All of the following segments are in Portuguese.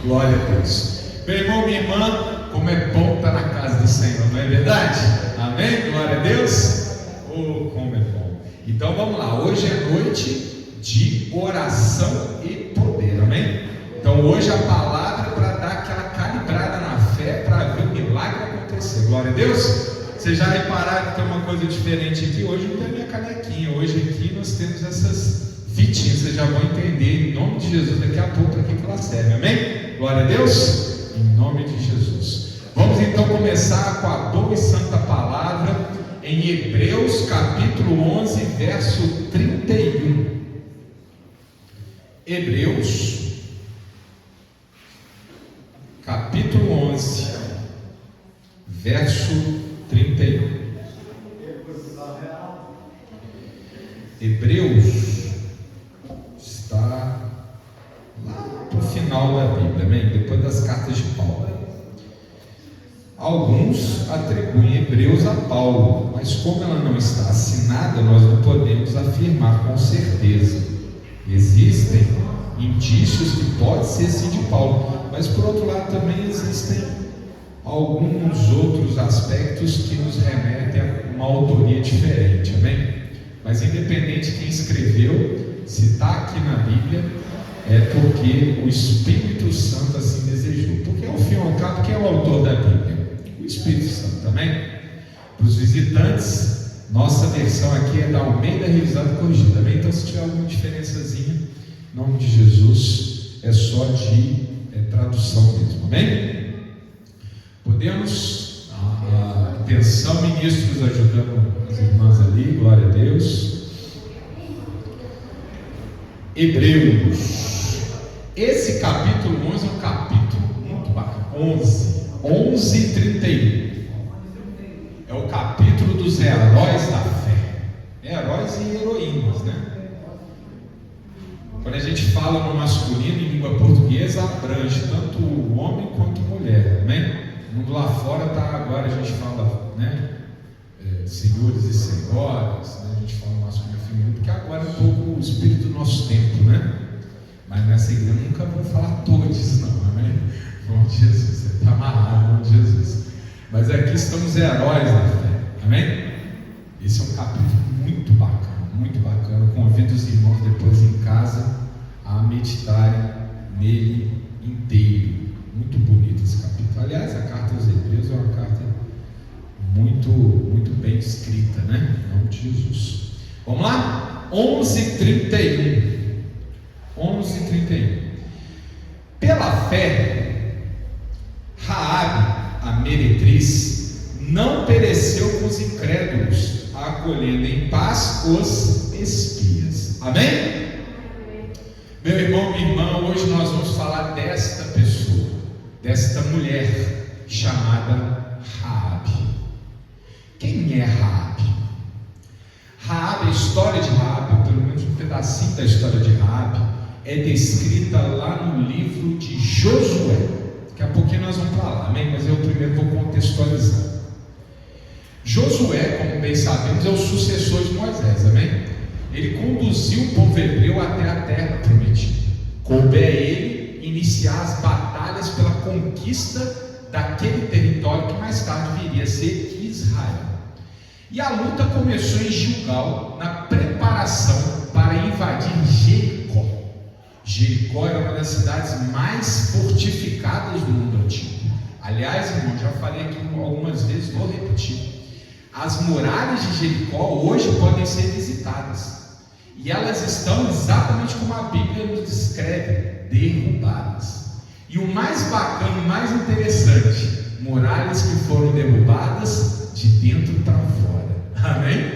Glória a Deus. Meu irmão, minha irmã, como é bom estar na casa do Senhor, não é verdade? Amém? Glória a Deus. Oh, como é bom. Então vamos lá, hoje é noite de oração e poder, amém? Então hoje a palavra é para dar aquela calibrada na fé, para ver o milagre acontecer. Glória a Deus. Vocês já repararam que tem uma coisa diferente aqui? Hoje não tem a minha canequinha, hoje aqui nós temos essas fitinhas, vocês já vão entender em nome de Jesus daqui a pouco para que ela serve, amém? Glória a Deus, em nome de Jesus. Vamos então começar com a boa e santa palavra em Hebreus capítulo 11, verso 31. Hebreus capítulo 11, verso 31. Hebreus está lá para o final da Bíblia, amém? Depois das cartas de Paulo. Alguns atribuem Hebreus a Paulo, mas como ela não está assinada, nós não podemos afirmar com certeza. Existem indícios que pode ser sim de Paulo, mas por outro lado também existem alguns outros aspectos que nos remetem a uma autoria diferente, amém? Mas independente de quem escreveu, se está aqui na Bíblia, é porque o Espírito Santo assim desejou. Porque ao fim e ao cabo, quem é o autor da Bíblia? O Espírito Santo, amém? Para os visitantes, nossa versão aqui é da Almeida Revisada e Corrigida, amém? Então se tiver alguma diferençazinha, em nome de Jesus, é só de tradução mesmo, amém? Podemos, atenção ministros ajudando as irmãs ali, glória a Deus. Hebreus, esse capítulo 11 é um capítulo muito bacana, 11:31, é o capítulo dos heróis da fé, heróis e heroínas, né? Quando a gente fala no masculino em língua portuguesa, abrange tanto o homem quanto a mulher, amém? O mundo lá fora está, agora a gente fala, né? Senhores e senhoras, né? A gente fala masculino e feminino, porque agora é um pouco o espírito do nosso tempo, né? Mas nessa igreja nunca vou falar todos, não, amém? Em nome de Jesus, você está amarrado, em nome de Jesus. Mas aqui estamos heróis da fé, amém? Esse é um capítulo muito bacana, muito bacana. Eu convido os irmãos depois em casa a meditarem nele inteiro. Muito bonito esse capítulo. Aliás, a carta aos Hebreus é uma carta muito, muito bem escrita, né? Em nome de Jesus. Vamos lá? 11:31. 11:31. Pela fé, Raabe, a meretriz, não pereceu com os incrédulos, acolhendo em paz os espias. Amém? Meu irmão, minha irmã, hoje nós vamos falar desta pessoa, desta mulher chamada Raabe. Quem é Raabe? Raabe, a história de Raabe, ou pelo menos um pedacinho da história de Raabe, é descrita lá no livro de Josué. Daqui a pouquinho nós vamos para lá, amém? Mas eu primeiro vou contextualizar. Josué, como bem sabemos, é o sucessor de Moisés, amém? Ele conduziu o povo hebreu até a terra prometida. Coube a ele iniciar as batalhas pela conquista daquele território que mais tarde viria a ser Israel. E a luta começou em Gilgal, na preparação para invadir Jericó. Jericó era uma das cidades mais fortificadas do mundo antigo. Aliás, irmão, já falei aqui algumas vezes, vou repetir. As muralhas de Jericó hoje podem ser visitadas. E elas estão exatamente como a Bíblia nos descreve, derrubadas. E o mais bacana, o mais interessante, muralhas que foram derrubadas de dentro para fora. Amém?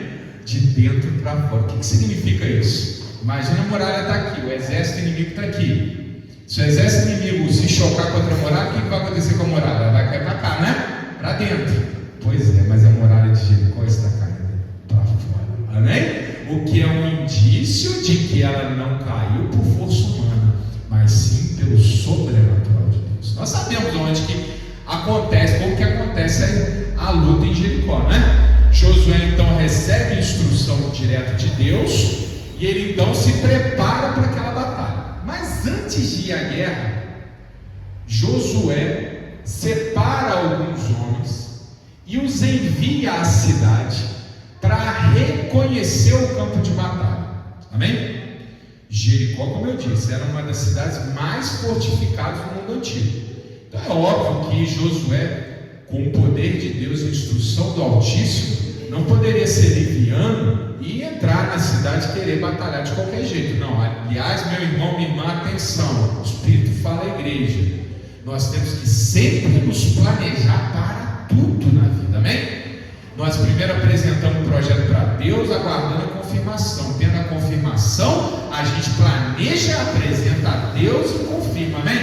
De dentro para fora. O que significa isso? Imagina a muralha está aqui, o exército inimigo está aqui. Se o exército inimigo se chocar contra a muralha, o que vai acontecer com a muralha? Ela vai cair para cá, né? Para dentro. Pois é, mas a muralha de Jericó está caindo para fora. Amém? O que é um indício de que ela não caiu por força humana, mas sim pelo sobrenatural de Deus. Nós sabemos onde que acontece, como que acontece a luta em Jericó, né? Josué então recebe instrução direto de Deus e ele então se prepara para aquela batalha. Mas antes de ir à guerra, Josué separa alguns homens e os envia à cidade para reconhecer o campo de batalha. Amém? Jericó, como eu disse, era uma das cidades mais fortificadas do mundo antigo. Então é óbvio que Josué, com o poder de Deus e a instrução do Altíssimo, não poderia ser liviano e entrar na cidade e querer batalhar de qualquer jeito. Não, aliás, meu irmão, minha irmã, atenção, o Espírito fala à igreja, nós temos que sempre nos planejar para tudo na vida, amém? Nós primeiro apresentamos o projeto para Deus, aguardando a confirmação. Tendo a confirmação, a gente planeja, apresenta a Deus e confirma, amém?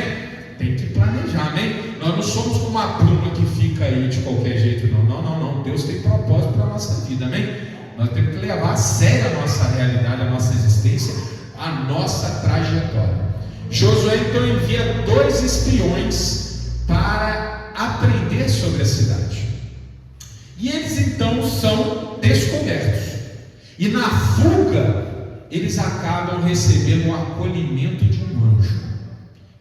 Tem que planejar, amém? Nós não somos como uma pluma que fica aí de qualquer jeito, não. Não. Deus tem propósito para a nossa vida, amém? Nós temos que levar a sério a nossa realidade, a nossa existência, a nossa trajetória. Josué então envia 2 espiões para aprender sobre a cidade. E eles então são descobertos. E na fuga, eles acabam recebendo o acolhimento de um anjo.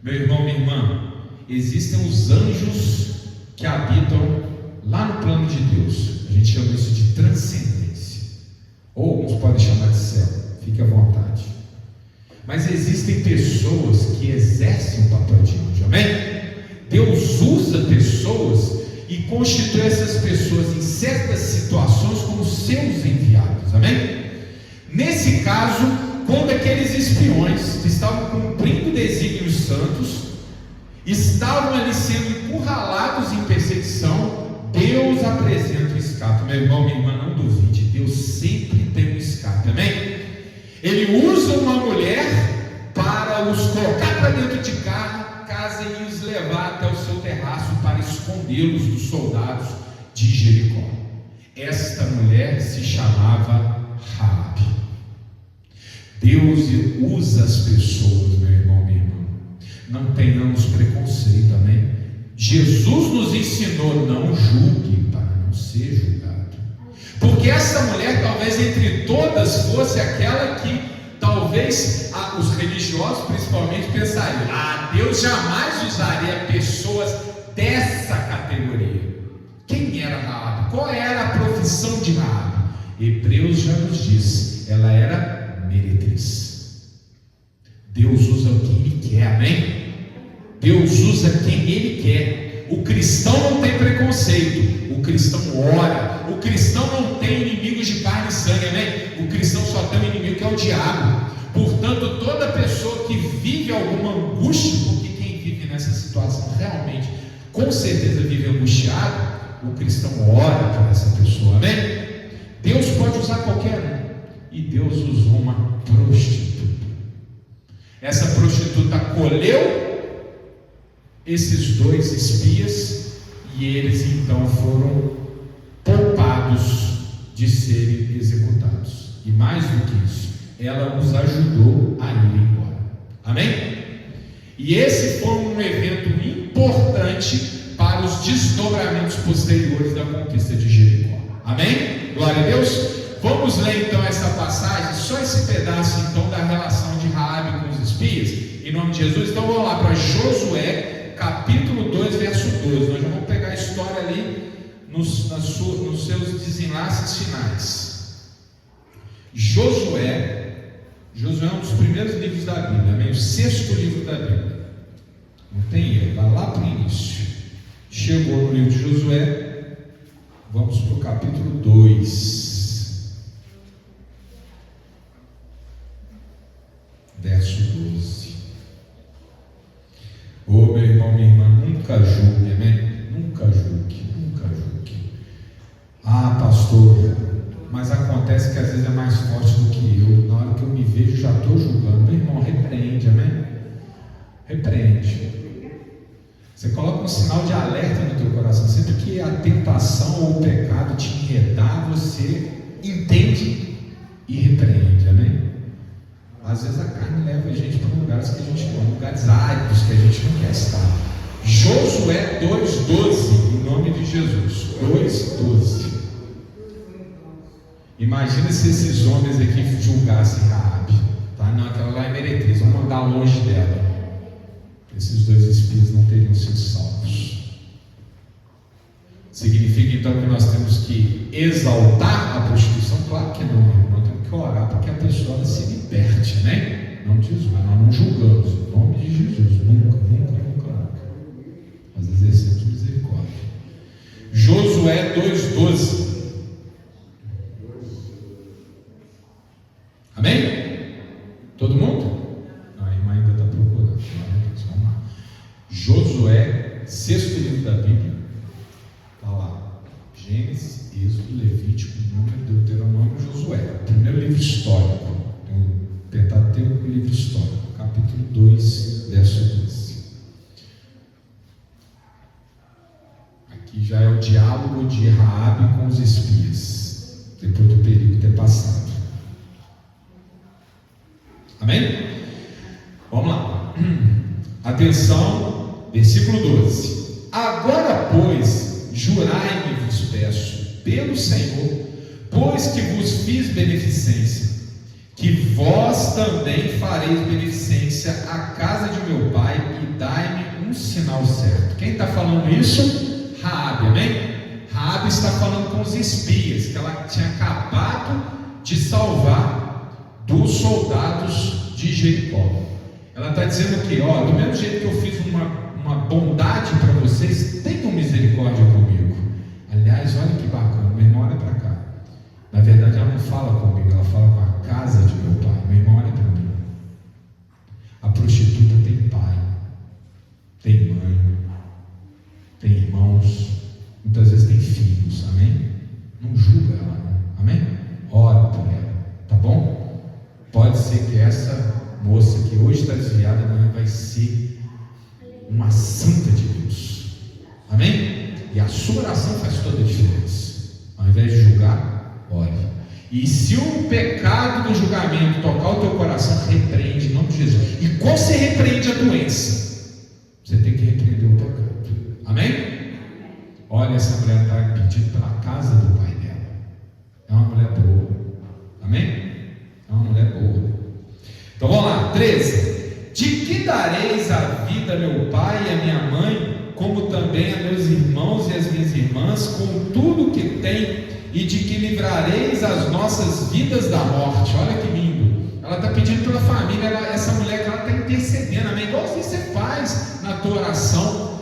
Meu irmão, minha irmã, existem os anjos que habitam lá no plano de Deus. A gente chama isso de transcendência. Ou alguns podem chamar de céu. Fique à vontade. Mas existem pessoas que exercem o papel de anjo. Amém? Deus usa pessoas e constitui essas pessoas em certas situações como seus enviados, amém? Nesse caso, quando aqueles espiões que estavam cumprindo desígnios santos estavam ali sendo encurralados em perseguição, Deus apresenta o escape. Meu irmão, minha irmã, não duvide, Deus sempre tem um escape, amém? Ele usa uma mulher para os colocar para dentro de casa e os levar até o seu terraço para escondê-los dos soldados de Jericó. Esta mulher se chamava Raabe. Deus usa as pessoas, meu irmão, minha irmã. Não tenhamos preconceito, amém? Jesus nos ensinou: não julgue para não ser julgado. Porque essa mulher, talvez entre todas, fosse aquela que talvez os religiosos principalmente pensariam: Deus jamais usaria pessoas dessa categoria. Quem era Raabe? Qual era a profissão de Raabe? Hebreus já nos diz, ela era meretriz. Deus usa quem Ele quer, amém? Deus usa quem Ele quer. O cristão não tem preconceito, o cristão ora, o cristão não tem inimigos de carne e sangue, amém? O cristão só tem um inimigo que é o diabo. Portanto, toda pessoa que vive alguma angústia, porque quem vive nessa situação realmente, com certeza vive angustiado, o cristão ora por essa pessoa, amém? Deus pode usar qualquer um, e Deus usou uma prostituta. Essa prostituta acolheu esses 2 espias, e eles então foram poupados de serem executados. E mais do que isso, ela os ajudou a ir embora. Amém? E esse foi um evento importante para os desdobramentos posteriores da conquista de Jericó. Amém? Glória a Deus. Vamos ler então essa passagem, só esse pedaço então da relação de Raabe com os espias, em nome de Jesus. Então vamos lá para Josué, capítulo 2, verso 12. Nós já vamos pegar a história ali nos seus desenlaces finais. Josué é um dos primeiros livros da Bíblia, amém? sexto livro da Bíblia. Não tem erro, vai lá para o início. Chegou no livro de Josué, vamos para o capítulo 2, verso 12. Ô meu irmão, minha irmã, nunca julgue, amém? Nunca julgue, nunca julgue. Ah, pastor, mas acontece que às vezes é mais forte do que eu. Na hora que eu me vejo, já estou julgando. Meu irmão, repreende, amém? Repreende. Você coloca um sinal de alerta no teu coração. Sempre que a tentação ou o pecado te enredar, você entende e repreende, amém? Às vezes a carne leva a gente para lugares que a gente não, lugares áridos que a gente não quer estar. Josué 2,12, em nome de Jesus. 2,12. Imagina se esses homens aqui julgassem Raabe, tá? Não, aquela lá é meretriz, vamos mandar longe dela. Esses dois espias não teriam sido salvos. Significa então que nós temos que exaltar a prostituição? Claro que não, irmão. Nós temos que orar para que a pessoa se liberte, né? Não te julga, nós não julgamos, em nome de Jesus, nunca, nunca, nunca, nunca. Nós exercemos misericórdia. Josué 2,12. Amém? Todo mundo? Não, a irmã ainda está procurando. Vamos lá. Josué, sexto livro da Bíblia. Está lá. Gênesis, Êxodo, Levítico, Número, Deuteronômio, Josué. Primeiro livro histórico. Pentateuco, livro histórico. Capítulo 2, verso 12. Aqui já é o diálogo de Raabe com os espias, depois do perigo ter passado. Amém? Vamos lá. Atenção, versículo 12. Agora, pois, jurai-me, vos peço, pelo Senhor, pois que vos fiz beneficência, que vós também fareis beneficência à casa de meu pai, e dai-me um sinal certo. Quem está falando isso? Raabe, amém? Raabe está falando com os espias, que ela tinha acabado de salvar dos soldados de Jericó. Ela está dizendo que, ó, do mesmo jeito que eu fiz uma bondade para vocês, tenham misericórdia comigo. Aliás, olha que bacana, meu irmão, olha para cá. Na verdade, ela não fala comigo, ela fala com a casa de meu pai. Meu irmão, olha para mim. A prostituta tem pai, tem mãe, tem irmãos, muitas vezes tem filhos, amém? Não julga ela, não, amém? Ora por ela, tá bom? Pode ser que essa moça que hoje está desviada, amanhã vai ser uma santa de Deus, amém? E a sua oração faz toda a diferença. Ao invés de julgar, ore. E se o pecado do julgamento tocar o teu coração, repreende em nome de Jesus. E como você repreende a doença? Você tem que repreender o pecado, amém? Olha, essa mulher está pedindo pela casa do pai dela. É uma mulher boa, amém? É uma mulher boa. Então vamos lá, 13. De que dareis a vida a meu pai e a minha mãe, como também a meus irmãos e as minhas irmãs, com tudo que tem, e de que livrareis as nossas vidas da morte? Olha que lindo. Ela está pedindo pela família, essa mulher que ela está intercedendo, amém? Igual você faz na tua oração.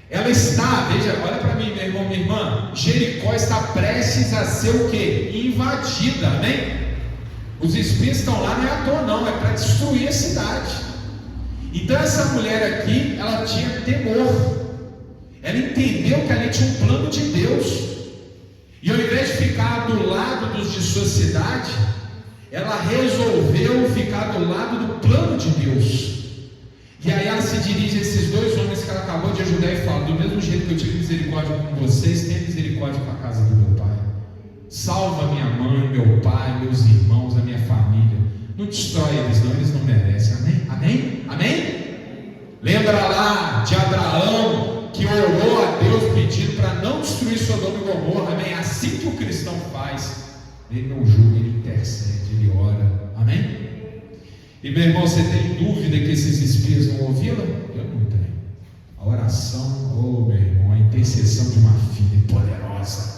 Ela está, veja, olha para mim, meu irmão, minha irmã. Jericó está prestes a ser o quê? Invadida, amém? Os espias estão lá, não é à toa não, é para destruir a cidade. Então essa mulher aqui, ela tinha temor. Ela entendeu que ali tinha um plano de Deus. E ao invés de ficar do lado dos de sua cidade, ela resolveu ficar do lado do plano de Deus. E aí ela se dirige a esses dois homens que ela acabou de ajudar e fala: do mesmo jeito que eu tive misericórdia com vocês, tenha misericórdia com a casa do meu pai. Salva minha mãe, meu pai, meus irmãos, a minha família. Não destrói eles não, eles não merecem. Amém? Amém? Amém? Lembra lá de Abraão, que orou a Deus pedindo para não destruir Sodoma e Gomorra. Amém? Assim que o cristão faz. Ele não julga, ele intercede, ele ora. Amém? E meu irmão, você tem dúvida que esses espias vão ouvi-la? Eu não tenho. A oração, oh meu irmão, a intercessão de uma filha poderosa.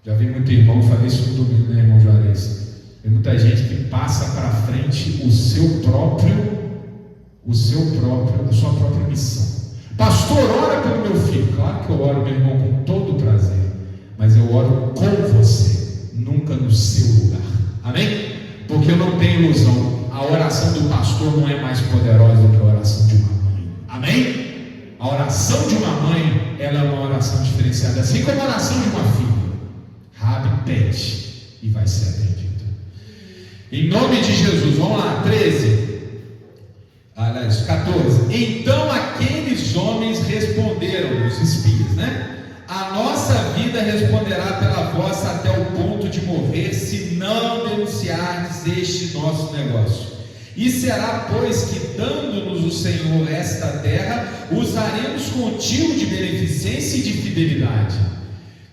Já vi muito irmão, falei isso no domingo, né, irmão Juarez? Tem muita gente que passa para frente o seu a sua própria missão. Pastor, ora pelo meu filho. Claro que eu oro, meu irmão, com todo prazer, mas eu oro com você, nunca no seu lugar. Amém? Porque eu não tenho ilusão, a oração do pastor não é mais poderosa do que a oração de uma mãe. Amém? A oração de uma mãe, ela é uma oração diferenciada, assim como a oração de uma filha. Rabi pede e vai ser atendido. Em nome de Jesus, vamos lá, 14. Então aqueles homens responderam, os espias, né? A nossa vida responderá pela vossa até o ponto de morrer, se não denunciardes este nosso negócio. E será, pois, que dando-nos o Senhor esta terra, usaremos contigo de beneficência e de fidelidade.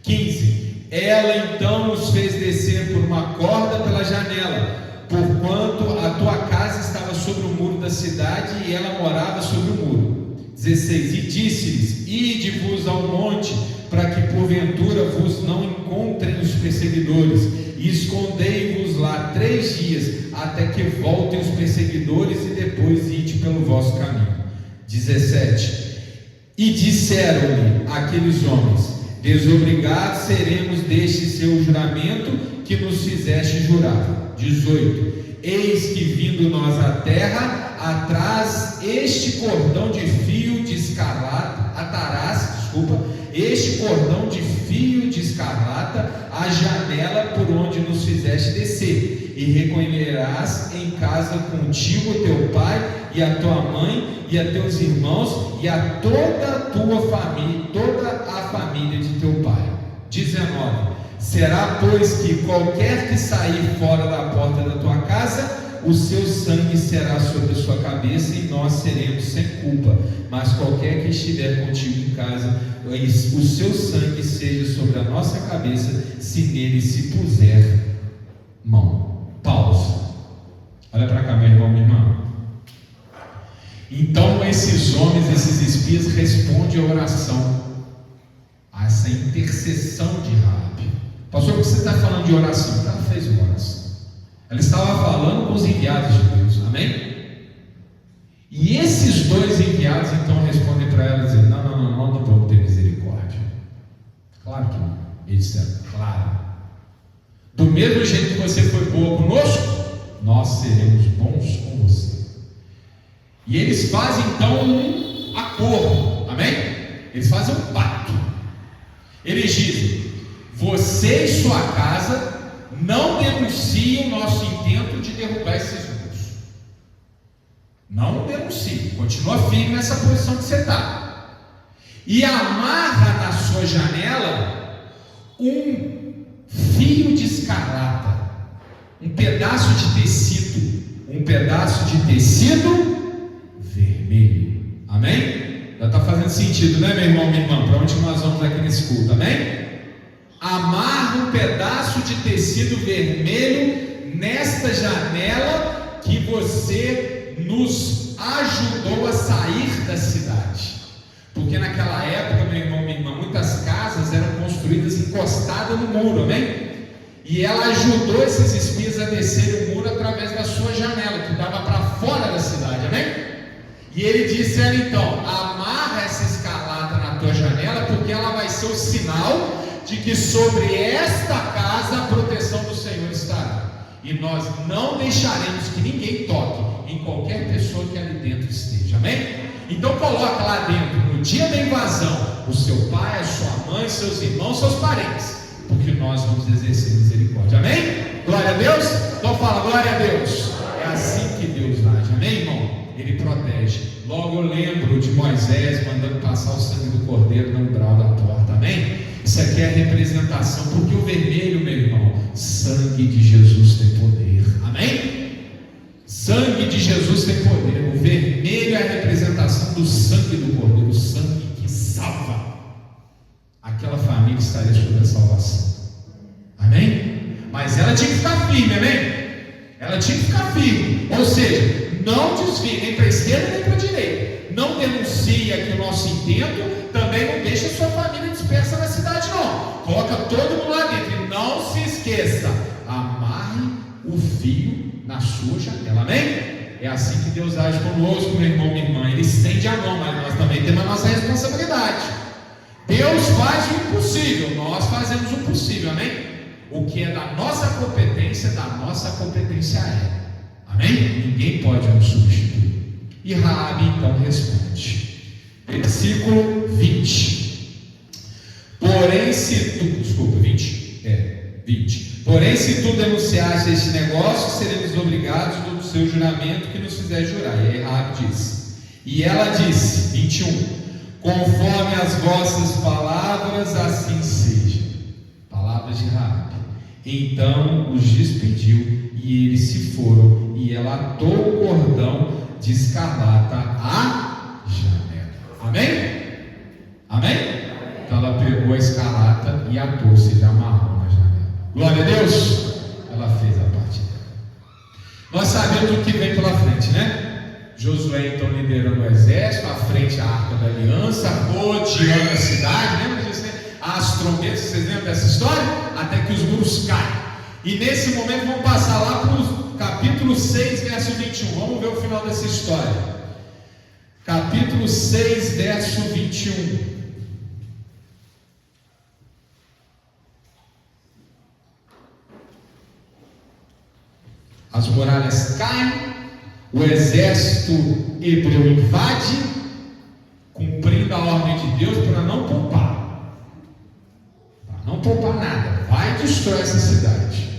15. Ela então nos fez descer por uma corda pela janela, porquanto a tua casa estava sobre o muro da cidade e ela morava sobre o muro. 16. E disse-lhes: ide-vos ao monte, para que porventura vos não encontrem os perseguidores, e escondei-vos lá 3 dias, até que voltem os perseguidores, e depois ide pelo vosso caminho. 17. E disseram-lhe aqueles homens: desobrigados seremos deste seu juramento que nos fizeste jurar. 18. Eis que vindo nós à terra, atrás este cordão de fio de escarlata, este cordão de fio de escarlata, a janela por onde nos fizeste descer, e recolherás em casa contigo teu pai, e a tua mãe, e a teus irmãos, e a toda a tua família, toda a família de teu pai. 19. Será, pois, que qualquer que sair fora da porta da tua casa, o seu sangue será sobre a sua cabeça, e nós seremos sem culpa. Mas qualquer que estiver contigo em casa, o seu sangue seja sobre a nossa cabeça, se nele se puser mão. Pausa. Olha para cá, meu irmão, minha irmã. Então esses homens, esses espias, respondem a oração, a essa intercessão de Rabi. Pastor, por que você está falando de oração? Ela fez uma oração. Ela estava falando com os enviados de Deus, amém? E esses 2 enviados então respondem para ela, dizendo: não vamos ter misericórdia. Claro que não. Eles disseram: claro. Do mesmo jeito que você foi boa conosco, nós seremos bons com você. E eles fazem então um acordo, amém? Eles fazem um pacto. Eles dizem: você e sua casa não denunciem o nosso intento de derrubar esses muros. Não denuncie, continua firme nessa posição que você está. E amarra na sua janela um fio de escarlata, um pedaço de tecido vermelho. Amém? Já está fazendo sentido, né, meu irmão, minha irmã? Para onde nós vamos aqui nesse culto, amém? Amarra um pedaço de tecido vermelho nesta janela que você nos ajudou a sair da cidade. Porque naquela época, meu irmão, minha irmã, muitas casas eram construídas encostadas no muro, amém? E ela ajudou esses espias a descer o muro através da sua janela, que dava para fora da cidade, amém? E ele disse a ela então: amarra essa escarlata na tua janela, porque ela vai ser o sinal de que sobre esta casa a proteção do Senhor estará, e nós não deixaremos que ninguém toque em qualquer pessoa que ali dentro esteja, amém? Então coloca lá dentro, no dia da invasão, o seu pai, a sua mãe, seus irmãos, seus parentes, porque nós vamos exercer misericórdia, amém? Glória a Deus. Então fala: glória a Deus. É assim que Deus age, amém, irmão? Ele protege. Logo eu lembro de Moisés mandando passar o sangue do cordeiro no umbral da porta, amém? Isso aqui é a representação, porque o vermelho, meu irmão, sangue de Jesus tem poder, amém? Sangue de Jesus tem poder. O vermelho é a representação do sangue do cordeiro, o sangue que salva. Aquela família estaria sob a salvação, amém? Mas ela tinha que ficar firme, amém? Ela tinha que ficar firme, ou seja, não desvie nem para a esquerda nem para a direita, não denuncie aqui o nosso intento, também não deixe a sua família dispersa na cidade, não. Coloca todo mundo lá dentro, e não se esqueça, amarre o fio na sua janela, amém? É assim que Deus age conosco, meu irmão, minha irmã. Ele estende a mão, mas nós também temos a nossa responsabilidade. Deus faz o impossível, nós fazemos o possível, amém? O que é da nossa competência é. Amém? Ninguém pode nos substituir. E Raabe então responde. Versículo 20. Porém, se tu denunciaste este negócio, seremos obrigados do seu juramento que nos fizer jurar. E aí Raabe disse. E ela disse, 21, conforme as vossas palavras, assim seja. Palavras de Raabe. Então os despediu e eles se foram, e ela atou o cordão de escarlata à janela. Amém? Amém? Então ela pegou a escarlata e atou, ou seja, amarrou na janela. Glória a Deus! Ela fez a parte dela. Nós sabemos o que vem pela frente, né? Josué então liderando o exército, à frente a arca da aliança, rodeando a cidade, lembra disso, né? As trombetas, vocês lembram dessa história? Até que os muros caem. E nesse momento vamos passar lá para o capítulo 6, verso 21. Vamos ver o final dessa história. Capítulo 6, verso 21. As muralhas caem, o exército hebreu invade, cumprindo a ordem de Deus para não poupar. Para não poupar nada. Vai e destrói essa cidade.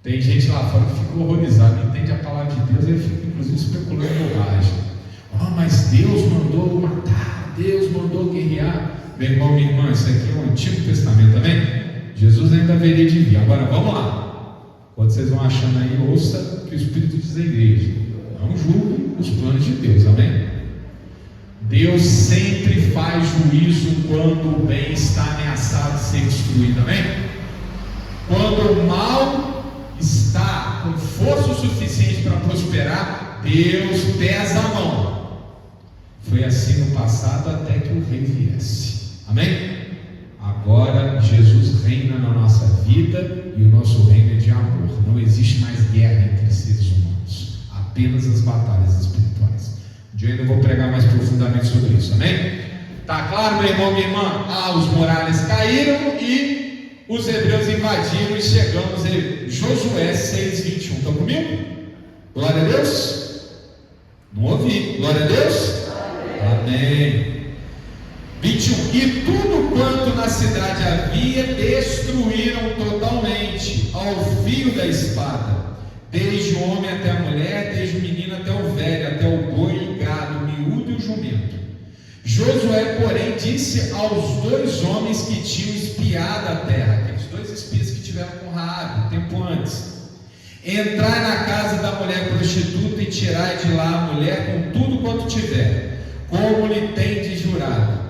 Tem gente lá fora que fica horrorizado, não entende a palavra de Deus, ele fica inclusive especulando bobagem. Mas Deus mandou matar, Deus mandou guerrear. Meu irmão, minha irmã, isso aqui é o Antigo Testamento, amém? Jesus ainda haveria de vir. Agora vamos lá. Quando vocês vão achando aí, ouça o que o Espírito diz à igreja. Não julgue os planos de Deus, amém? Deus sempre faz juízo quando o bem está ameaçado de ser destruído, amém? Quando o mal está com força o suficiente para prosperar, Deus pesa a mão. Foi assim no passado até que o rei viesse, amém? Agora Jesus reina na nossa vida e o nosso reino é de amor. Não existe mais guerra entre seres humanos, apenas as batalhas espirituais. Eu ainda vou pregar mais profundamente sobre isso, amém? Tá claro, meu irmão, minha irmã? Os muralhas caíram e os hebreus invadiram e chegamos em Josué 6:21. Estão comigo? Glória a Deus? Não ouvi. Glória a Deus? Amém. 21. E tudo quanto na cidade havia destruíram totalmente, ao fio da espada, desde o homem até a mulher, desde o menino até o velho, até o boi e gado, o miúdo e o jumento. Josué, porém, disse aos dois homens que tinham espiado a terra, aqueles dois espias que tiveram com Raabe, um tempo antes: entrai na casa da mulher prostituta e tirai de lá a mulher com tudo quanto tiver, como lhe tendes jurado.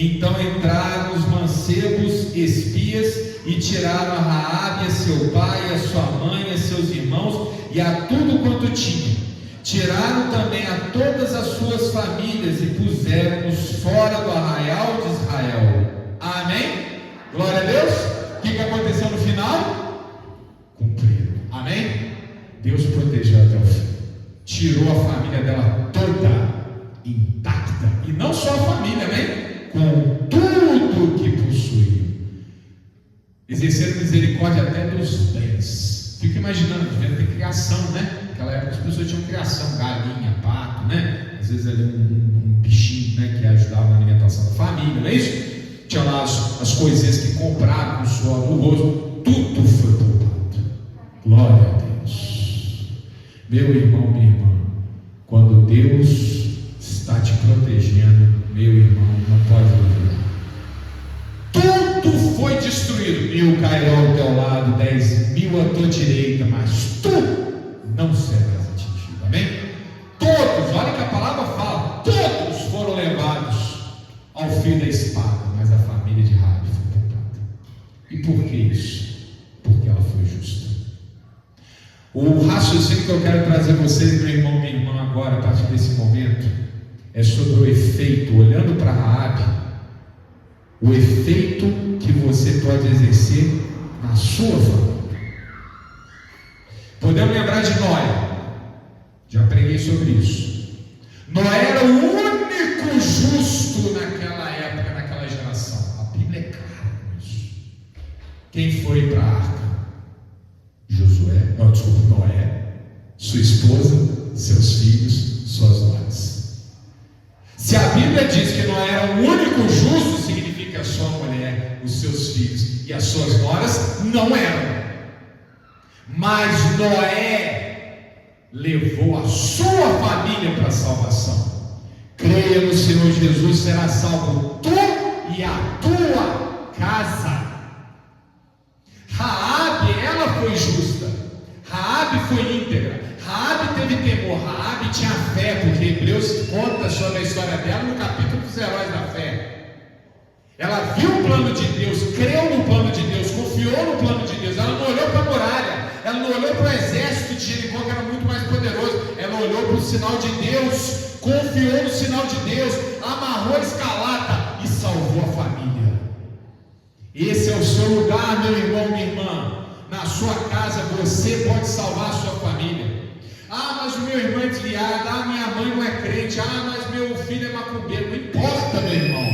Então entraram os mancebos espias e tiraram a Raabe, a seu pai, a sua mãe, a seus irmãos e a tudo quanto tinham. Tiraram também a todas as suas famílias e puseram-nos fora do arraial de Israel. Amém? Glória a Deus. O que aconteceu no final? Cumpriram. Amém? Deus protegeu até o fim. Tirou a família dela toda intacta. E não só a família, amém? Com tudo que possuía. Exerceram misericórdia até dos bens. Fico imaginando, devia ter criação, né? Naquela época as pessoas tinham criação, galinha, pato, né? Às vezes ali um bichinho, né, que ajudava na alimentação da família, não é isso? Tinha lá as coisinhas que compravam com o suor do rosto, tudo foi poupado. Glória a Deus. Meu irmão, minha irmã, quando Deus está te protegendo, meu irmão, não pode duvidar. Tudo foi destruído. 1000 cairão ao teu lado, 10.000 à tua direita, mas tu não serás atingido. Amém? Todos, olha que a palavra fala, todos foram levados ao fio da espada, mas a família de Raabe foi poupada. E por que isso? Porque ela foi justa. O raciocínio que eu quero trazer a vocês, meu irmão, minha irmã, agora, a partir desse momento, é sobre o efeito, olhando para Raabe, o efeito que você pode exercer na sua família. Podemos lembrar de Noé. Já preguei sobre isso. Noé era o único justo naquela época, naquela geração. A Bíblia é clara com isso. Quem foi para a arca? Noé, sua esposa, seus filhos, suas noras. Se a Bíblia diz que Noé era o único justo, significa que a sua mulher, os seus filhos e as suas noras não eram. Mas Noé levou a sua família para a salvação. Creia no Senhor Jesus, será salvo tu e a tua casa. Raabe, ela foi justa. Raabe foi íntegra. Raabe teve temor. Raabe tinha fé, porque Hebreus conta sobre a história dela no capítulo dos heróis da fé. Ela viu o plano de Deus, creu no plano de Deus, confiou no plano de Deus. Ela não olhou para a muralha, ela não olhou para o exército de Jericó, que era muito mais poderoso. Ela olhou para o sinal de Deus, confiou no sinal de Deus, amarrou a escalada e salvou a família. Esse é o seu lugar, meu irmão, minha irmã. Na sua casa você pode salvar a sua família. Ah, mas o meu irmão é desviado. Ah, minha mãe não é crente. Ah, mas meu filho é macumbeiro. Não importa, meu irmão.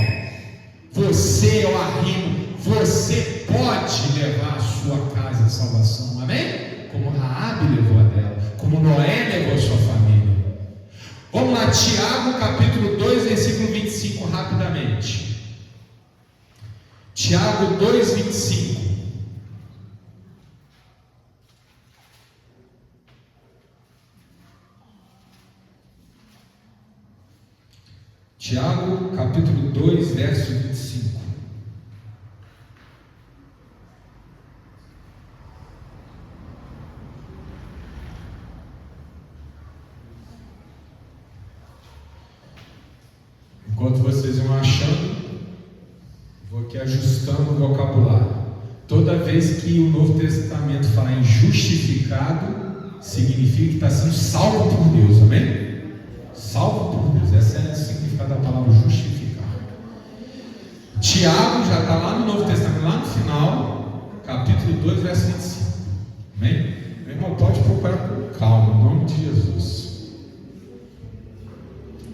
Você é o arrimo. Você pode levar a sua casa à salvação. Amém? Como Raabe levou a dela, como Noé levou a sua família. Vamos lá, Tiago capítulo 2, versículo 25, rapidamente. Tiago 2, 25. Tiago capítulo 2, verso 25. Enquanto vocês vão achando, vou aqui ajustando o vocabulário. Toda vez que o Novo Testamento fala em justificado, significa que está sendo salvo por Deus, amém? Salvo por Deus, esse é o significado da palavra justificar. Tiago já está lá no Novo Testamento, lá no final, capítulo 2, verso 25, amém? Meu irmão, pode procurar com calma, em nome de Jesus.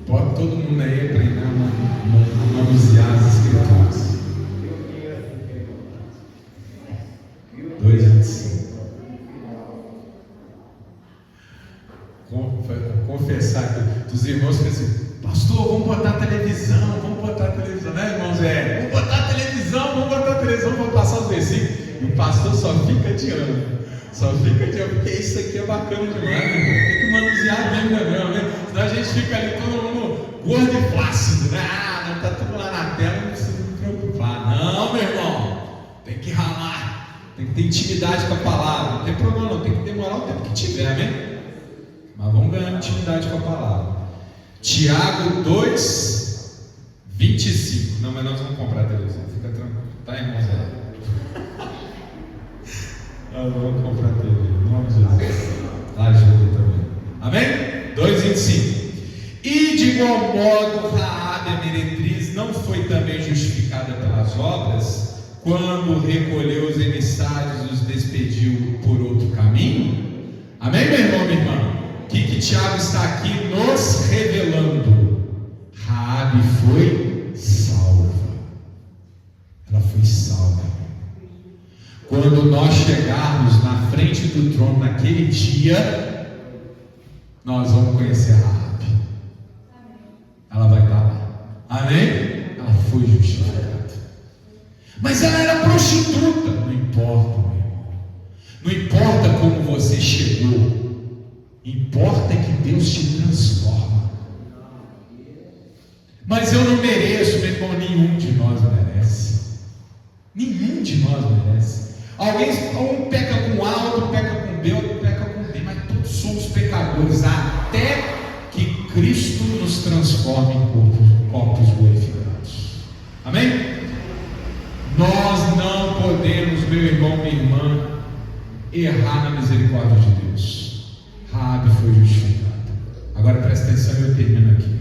Pode todo mundo aí aprender a manusear as escrituras. 2,25. Confessar que os irmãos ficam assim: pastor, vamos botar televisão, né, irmão Zé? Vamos botar televisão, vamos passar os versículos. E o pastor só fica adiando, porque isso aqui é bacana demais, né, irmão? Tem que manusear mesmo, né? Senão a gente fica ali todo mundo gordo e flácido, né? Ah, não, tá tudo lá na tela, não precisa me preocupar. Não, meu irmão, tem que ralar, tem que ter intimidade com a palavra. Não tem problema não, tem que demorar o tempo que tiver, né? Mas vamos ganhar intimidade com a palavra. Tiago 2, 25. Não, mas nós vamos comprar a televisão, fica tranquilo, tá, irmão Zé? Nós vamos comprar a televisão, em nome de Jesus. Ajuda também. Amém? 2,25. E de igual modo Raabe, a meretriz, não foi também justificada pelas obras, quando recolheu os emissários e os despediu por outro caminho? Amém, meu irmão, minha irmã? O que Tiago está aqui nos revelando? Raabe foi salva. Ela foi salva. Quando nós chegarmos na frente do trono naquele dia, nós vamos conhecer Raabe. Ela vai estar lá. Amém? Ela foi justificada. Mas ela era prostituta. Não importa, meu irmão. Não importa como você chegou. Importa que Deus te transforma. Mas eu não mereço, meu irmão. Nenhum de nós merece. Nenhum de nós merece. Um peca com A, outro peca com B, outro peca com D. Mas todos somos pecadores. Até que Cristo nos transforme em corpos glorificados. Amém? Nós não podemos, meu irmão, minha irmã, errar na misericórdia de Deus. Raabe foi justificada. Agora presta atenção e eu termino aqui.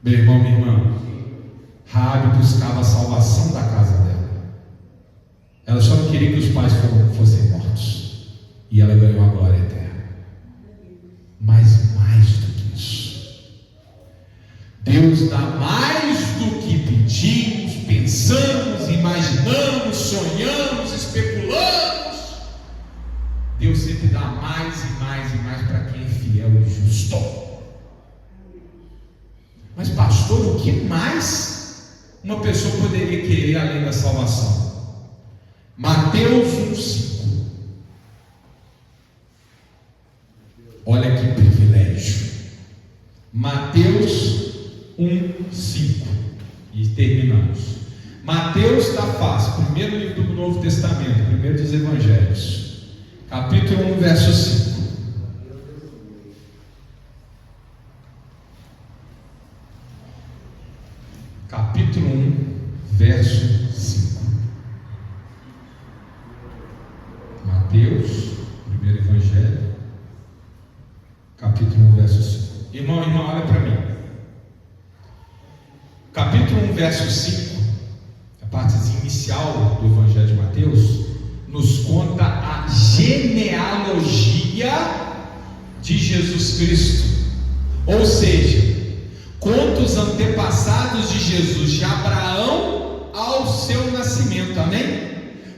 Meu irmão, minha irmã, Raabe buscava a salvação da casa dela. Ela só não queria que os pais fossem mortos. E ela ganhou a glória eterna. Deus dá mais do que pedimos, pensamos, imaginamos, sonhamos, especulamos. Deus sempre dá mais e mais e mais para quem é fiel e justo. Mas pastor, o que mais uma pessoa poderia querer além da salvação? Mateus 1,5. Olha que privilégio. Mateus 1,5. E terminamos. Mateus está fácil. Primeiro livro do Novo Testamento, primeiro dos Evangelhos, capítulo 1, verso 5. Capítulo 1, verso 5. Mateus, primeiro Evangelho, capítulo 1, verso 5. Irmão, olha para mim. Capítulo 1, verso 5, a parte inicial do Evangelho de Mateus, nos conta a genealogia de Jesus Cristo. Ou seja, conta os antepassados de Jesus, de Abraão ao seu nascimento, amém?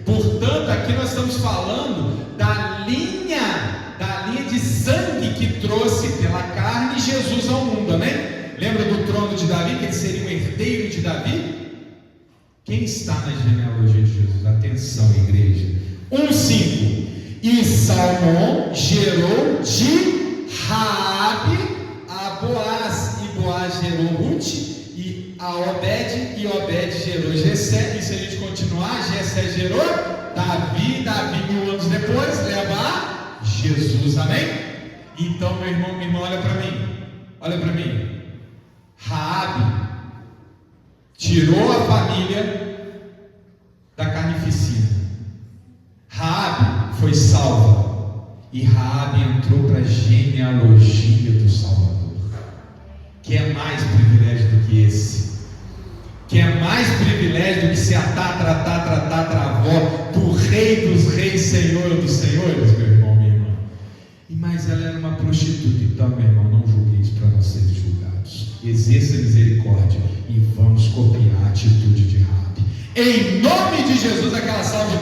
Portanto, aqui nós estamos falando da linha de sangue que trouxe pela carne Jesus ao mundo, amém? Lembra do trono de Davi, que ele seria o herdeiro de Davi? Quem está na genealogia de Jesus? Atenção, igreja. 1,5. E Salmão gerou de Raabe a Boaz, e Boaz gerou Ruth, e a Obed, e Obed gerou Jessé. E se a gente continuar, Jessé gerou Davi, 1000 anos depois leva a Jesus, amém? Então, meu irmão, minha irmã, olha para mim. Raabe tirou a família da carnificina. Raabe foi salva, e Raabe entrou para a genealogia do Salvador. Quer mais privilégio do que esse? Quer mais privilégio do que ser a tataravó do Rei dos Reis, Senhor dos Senhores, meu irmão, minha irmã? Mas ela era uma prostituta. Então, meu irmão, não julgueis para não serem julgados. Exerça misericórdia e vamos copiar a atitude de Raabe. Em nome de Jesus, aquela salva de